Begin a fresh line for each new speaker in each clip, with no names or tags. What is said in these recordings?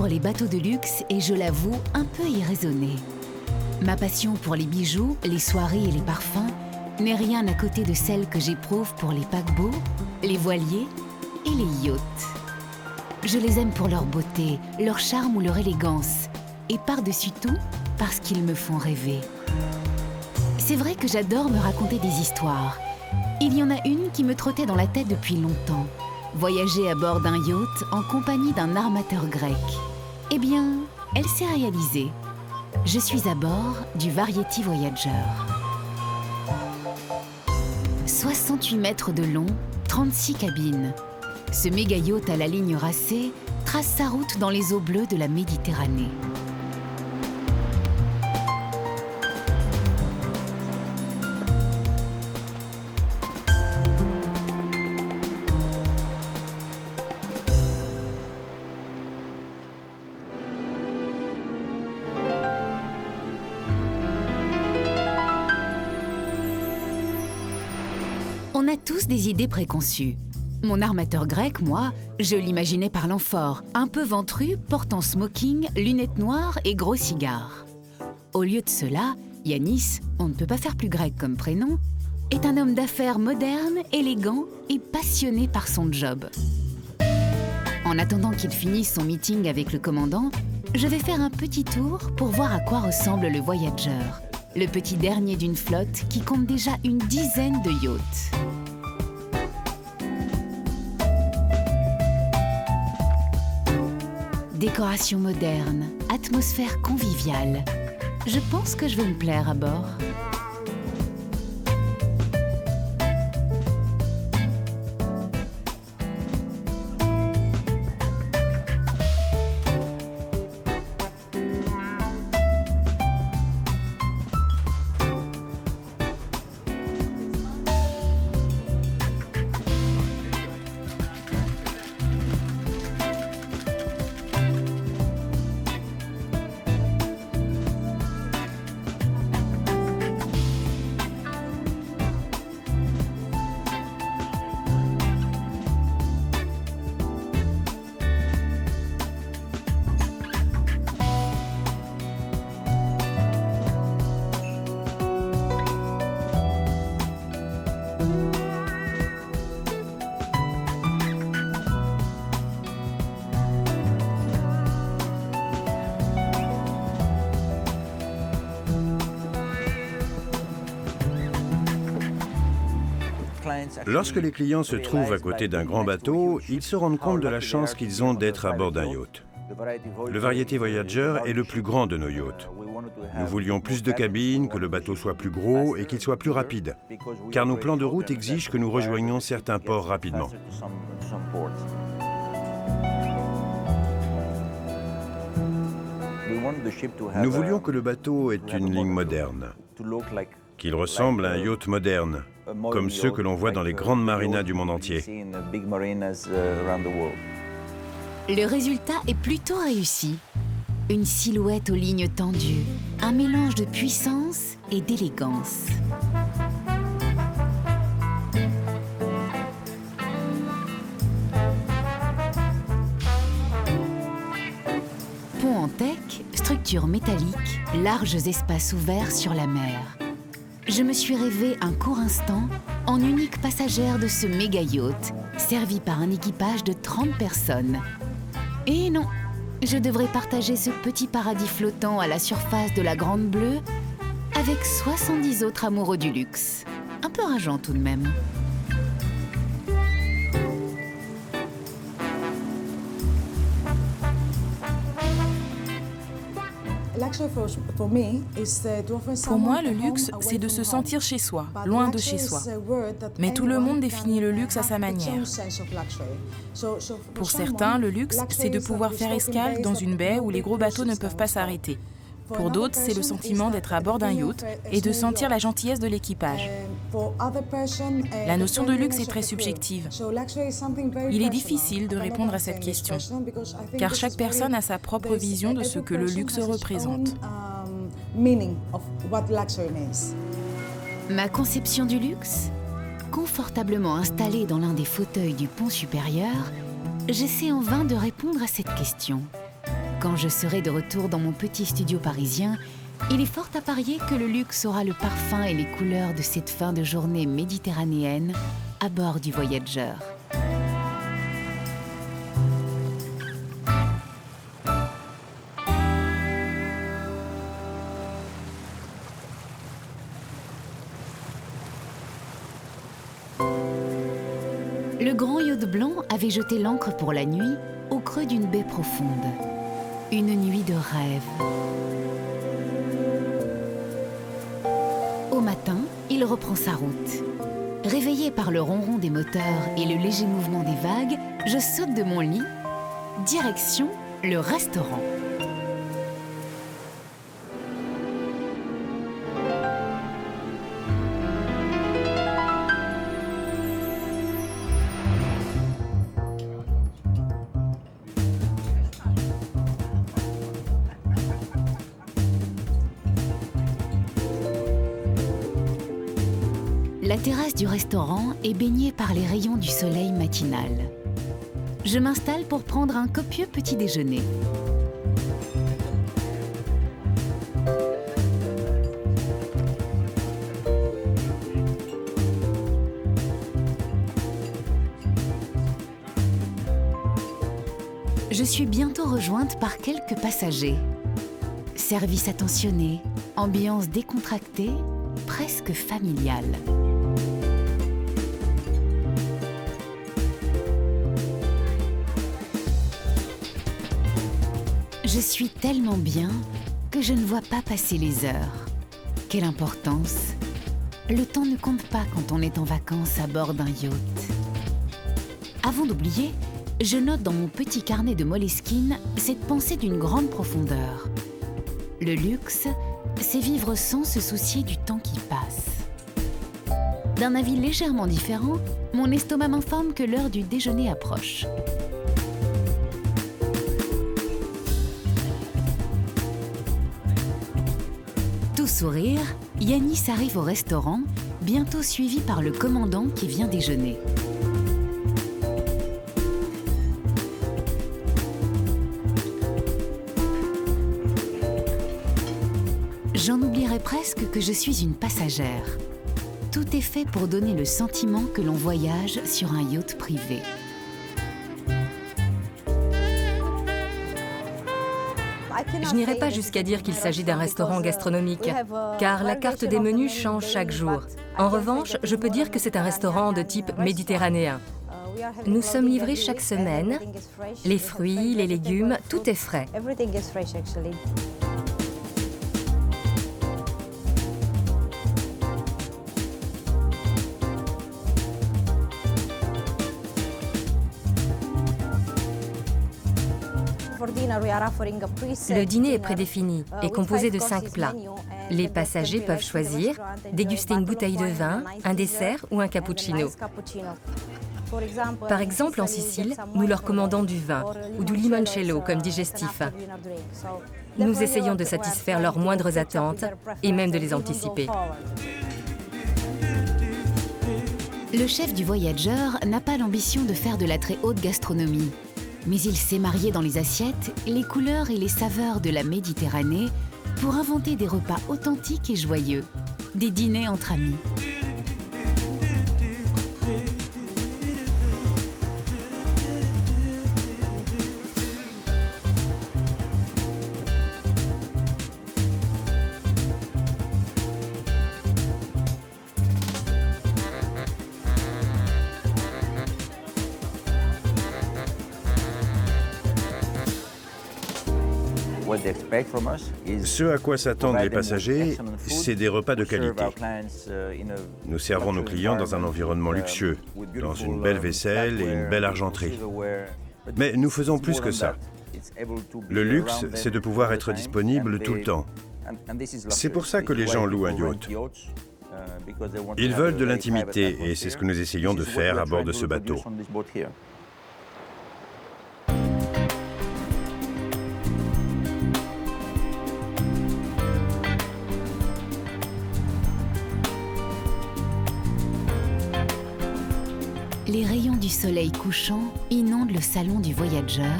pour les bateaux de luxe est, je l'avoue, un peu irraisonnée. Ma passion pour les bijoux, les soirées et les parfums n'est rien à côté de celle que j'éprouve pour les paquebots, les voiliers et les yachts. Je les aime pour leur beauté, leur charme ou leur élégance, et par-dessus tout, parce qu'ils me font rêver. C'est vrai que j'adore me raconter des histoires. Il y en a une qui me trottait dans la tête depuis longtemps. Voyager à bord d'un yacht en compagnie d'un armateur grec. Eh bien, elle s'est réalisée. Je suis à bord du Variety Voyager. 68 mètres de long, 36 cabines. Ce méga yacht à la ligne racée trace sa route dans les eaux bleues de la Méditerranée. On a tous des idées préconçues. Mon armateur grec, moi, je l'imaginais parlant fort, un peu ventru, portant smoking, lunettes noires et gros cigares. Au lieu de cela, Yanis, on ne peut pas faire plus grec comme prénom, est un homme d'affaires moderne, élégant et passionné par son job. En attendant qu'il finisse son meeting avec le commandant, je vais faire un petit tour pour voir à quoi ressemble le Voyager, le petit dernier d'une flotte qui compte déjà une dizaine de yachts. Décoration moderne, atmosphère conviviale. Je pense que je vais me plaire à bord.
Lorsque les clients se trouvent à côté d'un grand bateau, ils se rendent compte de la chance qu'ils ont d'être à bord d'un yacht. Le Variety Voyager est le plus grand de nos yachts. Nous voulions plus de cabines, que le bateau soit plus gros et qu'il soit plus rapide, car nos plans de route exigent que nous rejoignions certains ports rapidement. Nous voulions que le bateau ait une ligne moderne, qu'il ressemble à un yacht moderne, comme ceux que l'on voit dans les grandes marinas du monde entier.
Le résultat est plutôt réussi. Une silhouette aux lignes tendues, un mélange de puissance et d'élégance. Pont en teck, structure métallique, larges espaces ouverts sur la mer. Je me suis rêvé un court instant en unique passagère de ce méga yacht, servi par un équipage de 30 personnes. Et non, je devrais partager ce petit paradis flottant à la surface de la Grande Bleue avec 70 autres amoureux du luxe. Un peu rageant tout de même.
Pour moi, le luxe, c'est de se sentir chez soi, loin de chez soi. Mais tout le monde définit le luxe à sa manière. Pour certains, le luxe, c'est de pouvoir faire escale dans une baie où les gros bateaux ne peuvent pas s'arrêter. Pour d'autres, c'est le sentiment d'être à bord d'un yacht et de sentir la gentillesse de l'équipage. La notion de luxe est très subjective. Il est difficile de répondre à cette question, car chaque personne a sa propre vision de ce que le luxe représente.
Ma conception du luxe ? Confortablement installée dans l'un des fauteuils du pont supérieur, j'essaie en vain de répondre à cette question. Quand je serai de retour dans mon petit studio parisien, il est fort à parier que le luxe aura le parfum et les couleurs de cette fin de journée méditerranéenne à bord du Voyager. Le grand yacht blanc avait jeté l'ancre pour la nuit au creux d'une baie profonde. Une nuit de rêve. Au matin, il reprend sa route. Réveillé par le ronron des moteurs et le léger mouvement des vagues, je saute de mon lit. Direction le restaurant. La terrasse du restaurant est baignée par les rayons du soleil matinal. Je m'installe pour prendre un copieux petit déjeuner. Je suis bientôt rejointe par quelques passagers. Service attentionné, ambiance décontractée, presque familiale. Je suis tellement bien que je ne vois pas passer les heures. Quelle importance! Le temps ne compte pas quand on est en vacances à bord d'un yacht. Avant d'oublier, je note dans mon petit carnet de Moleskine cette pensée d'une grande profondeur. Le luxe, c'est vivre sans se soucier du temps qui passe. D'un avis légèrement différent, mon estomac m'informe que l'heure du déjeuner approche. Tout sourire, Yanis arrive au restaurant, bientôt suivi par le commandant qui vient déjeuner. J'en oublierais presque que je suis une passagère. Tout est fait pour donner le sentiment que l'on voyage sur un yacht privé.
Je n'irai pas jusqu'à dire qu'il s'agit d'un restaurant gastronomique, car la carte des menus change chaque jour. En revanche, je peux dire que c'est un restaurant de type méditerranéen. Nous sommes livrés chaque semaine. Les fruits, les légumes, tout est frais. Le dîner est prédéfini et composé de 5 plats. Les passagers peuvent choisir, déguster une bouteille de vin, un dessert ou un cappuccino. Par exemple, en Sicile, nous leur commandons du vin ou du limoncello comme digestif. Nous essayons de satisfaire leurs moindres attentes et même de les anticiper.
Le chef du Voyager n'a pas l'ambition de faire de la très haute gastronomie. Mais il sait marier dans les assiettes les couleurs et les saveurs de la Méditerranée pour inventer des repas authentiques et joyeux, des dîners entre amis.
Ce à quoi s'attendent les passagers, c'est des repas de qualité. Nous servons nos clients dans un environnement luxueux, dans une belle vaisselle et une belle argenterie. Mais nous faisons plus que ça. Le luxe, c'est de pouvoir être disponible tout le temps. C'est pour ça que les gens louent un yacht. Ils veulent de l'intimité et c'est ce que nous essayons de faire à bord de ce bateau.
Les rayons du soleil couchant inondent le salon du Voyager,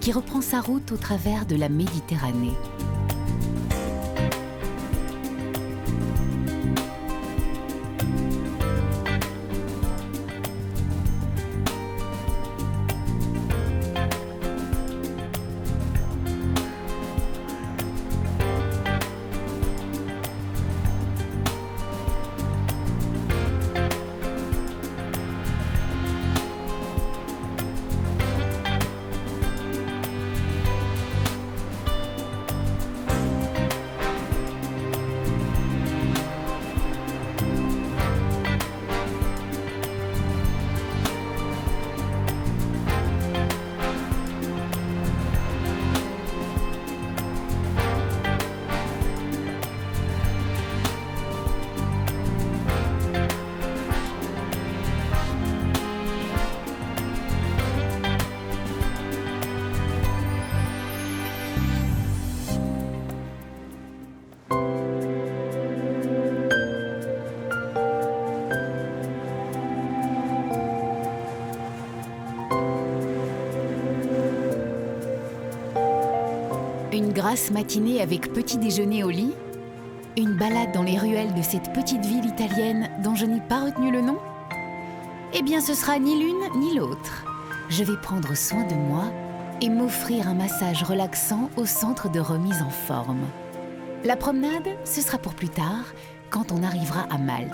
qui reprend sa route au travers de la Méditerranée. Une grasse matinée avec petit déjeuner au lit? Une balade dans les ruelles de cette petite ville italienne dont je n'ai pas retenu le nom? Eh bien, ce sera ni l'une ni l'autre. Je vais prendre soin de moi et m'offrir un massage relaxant au centre de remise en forme. La promenade, ce sera pour plus tard, quand on arrivera à Malte.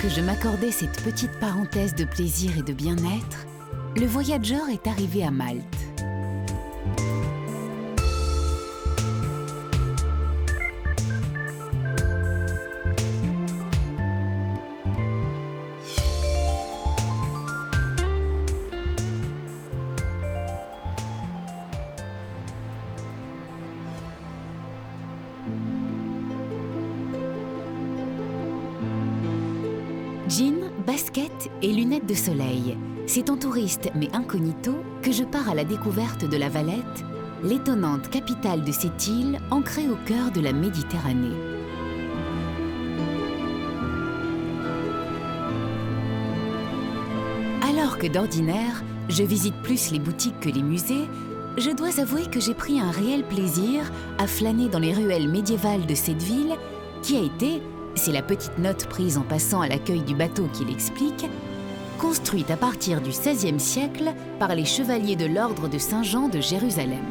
Que je m'accordais cette petite parenthèse de plaisir et de bien-être, le voyageur est arrivé à Malte. Jeans, baskets et lunettes de soleil. C'est en touriste mais incognito que je pars à la découverte de La Valette, l'étonnante capitale de cette île ancrée au cœur de la Méditerranée. Alors que d'ordinaire, je visite plus les boutiques que les musées, je dois avouer que j'ai pris un réel plaisir à flâner dans les ruelles médiévales de cette ville qui a été, c'est la petite note prise en passant à l'accueil du bateau qui l'explique, construite à partir du XVIe siècle par les chevaliers de l'ordre de Saint-Jean de Jérusalem.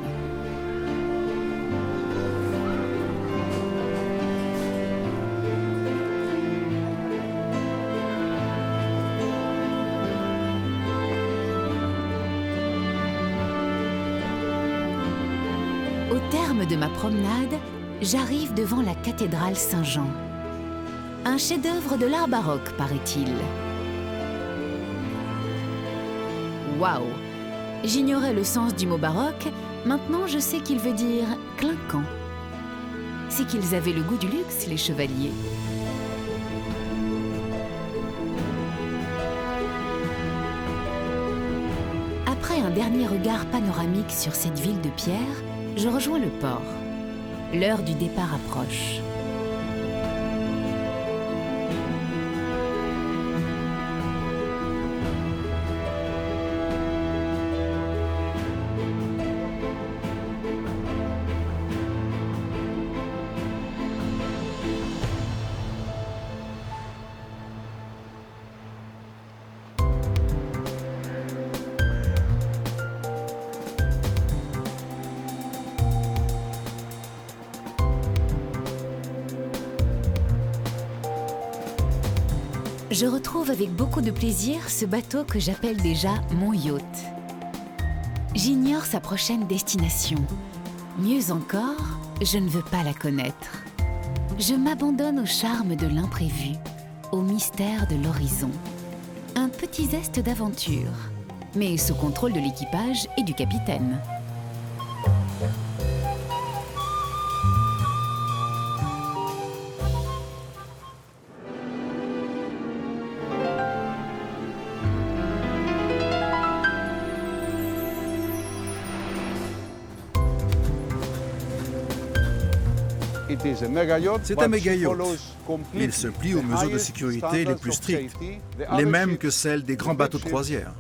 Au terme de ma promenade, j'arrive devant la cathédrale Saint-Jean. Un chef-d'œuvre de l'art baroque, paraît-il. Waouh! J'ignorais le sens du mot baroque, maintenant je sais qu'il veut dire clinquant. C'est qu'ils avaient le goût du luxe, les chevaliers. Après un dernier regard panoramique sur cette ville de pierre, je rejoins le port. L'heure du départ approche. Je retrouve avec beaucoup de plaisir ce bateau que j'appelle déjà mon yacht. J'ignore sa prochaine destination. Mieux encore, je ne veux pas la connaître. Je m'abandonne au charme de l'imprévu, au mystère de l'horizon. Un petit zeste d'aventure, mais sous contrôle de l'équipage et du capitaine.
C'est un méga yacht. Il se plie aux mesures de sécurité les plus strictes, les mêmes que celles des grands bateaux de croisière.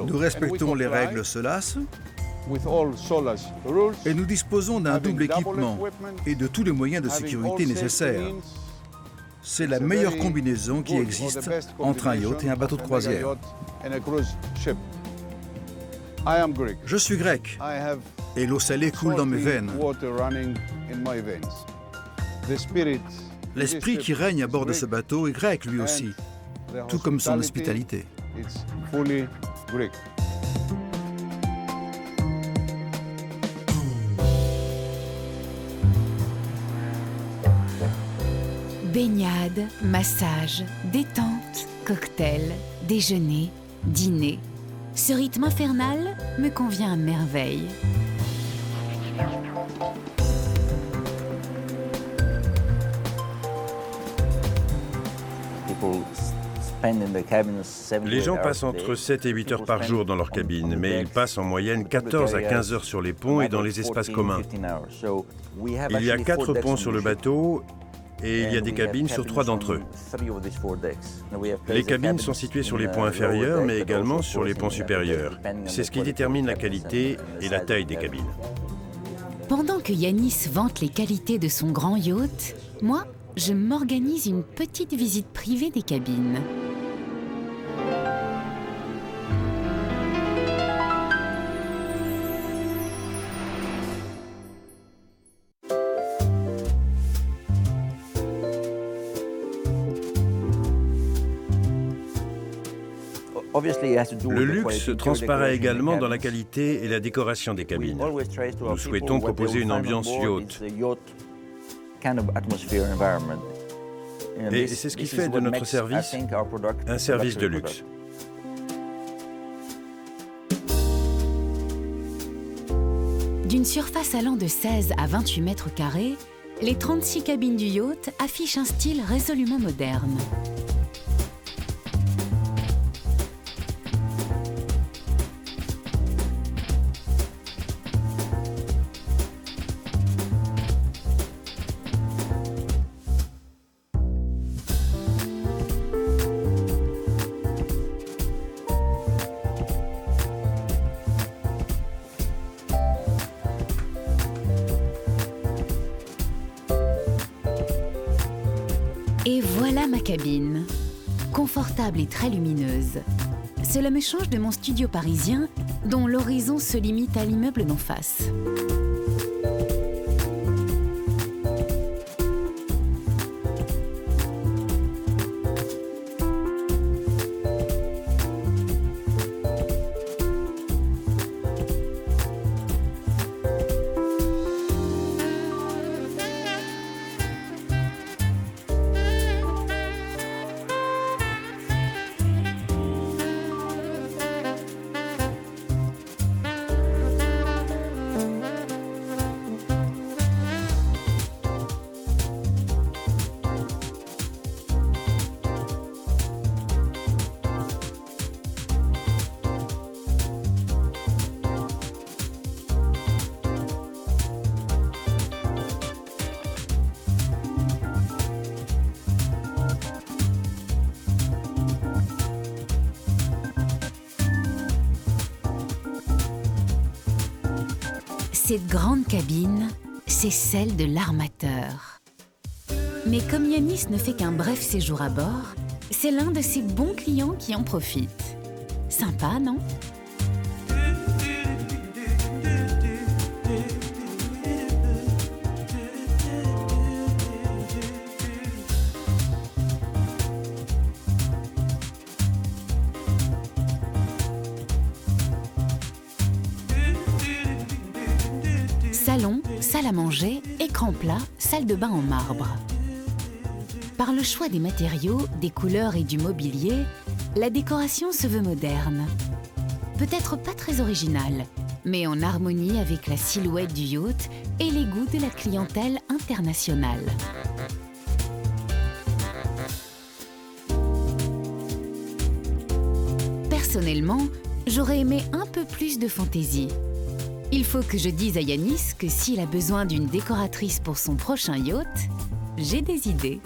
Nous respectons les règles SOLAS et nous disposons d'un double équipement et de tous les moyens de sécurité nécessaires. C'est la meilleure combinaison qui existe entre un yacht et un bateau de croisière. Je suis grec et l'eau salée coule dans mes veines. L'esprit qui règne à bord de ce bateau est grec lui aussi, tout comme son hospitalité.
Baignade, massage, détente, cocktail, déjeuner, dîner. Ce rythme infernal me convient à merveille.
Les gens passent entre 7 et 8 heures par jour dans leur cabine, mais ils passent en moyenne 14 à 15 heures sur les ponts et dans les espaces communs. Il y a 4 ponts sur le bateau et il y a des cabines sur 3 d'entre eux. Les cabines sont situées sur les ponts inférieurs, mais également sur les ponts supérieurs. C'est ce qui détermine la qualité et la taille des cabines.
Pendant que Yanis vante les qualités de son grand yacht, moi, je m'organise une petite visite privée des cabines.
Le luxe transparaît également dans la qualité et la décoration des cabines. Nous souhaitons proposer une ambiance yacht. Et c'est ce qui fait de notre service un service de luxe.
D'une surface allant de 16 à 28 mètres carrés, les 36 cabines du yacht affichent un style résolument moderne. Et voilà ma cabine, confortable et très lumineuse. Cela me change de mon studio parisien, dont l'horizon se limite à l'immeuble d'en face. Cette grande cabine, c'est celle de l'armateur. Mais comme Yanis ne fait qu'un bref séjour à bord, c'est l'un de ses bons clients qui en profite. Sympa, non ? Salon, salle à manger, écran plat, salle de bain en marbre. Par le choix des matériaux, des couleurs et du mobilier, la décoration se veut moderne. Peut-être pas très originale, mais en harmonie avec la silhouette du yacht et les goûts de la clientèle internationale. Personnellement, j'aurais aimé un peu plus de fantaisie. Il faut que je dise à Yanis que s'il a besoin d'une décoratrice pour son prochain yacht, j'ai des idées.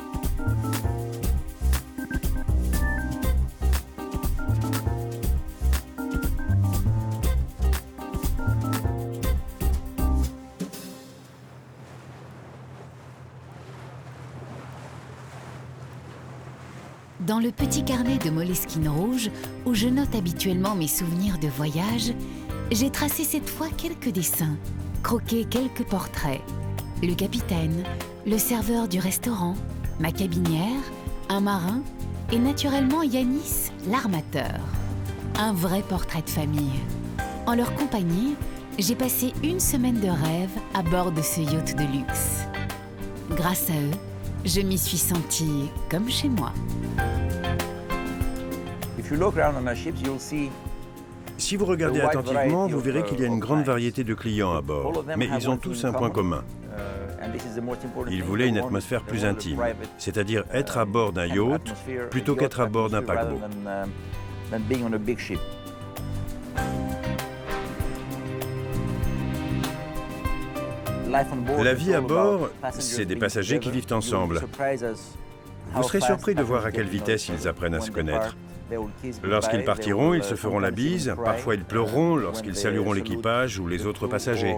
Dans le petit carnet de Moleskine rouge, où je note habituellement mes souvenirs de voyage, j'ai tracé cette fois quelques dessins, croqué quelques portraits. Le capitaine, le serveur du restaurant, ma cabinière, un marin et naturellement Yanis, l'armateur. Un vrai portrait de famille. En leur compagnie, j'ai passé une semaine de rêve à bord de ce yacht de luxe. Grâce à eux, je m'y suis sentie comme chez moi.
Si vous regardez attentivement, vous verrez qu'il y a une grande variété de clients à bord, mais ils ont tous un point commun. Ils voulaient une atmosphère plus intime, c'est-à-dire être à bord d'un yacht plutôt qu'être à bord d'un paquebot. La vie à bord, c'est des passagers qui vivent ensemble. Vous serez surpris de voir à quelle vitesse ils apprennent à se connaître. Lorsqu'ils partiront, ils se feront la bise, parfois ils pleureront lorsqu'ils salueront l'équipage ou les autres passagers.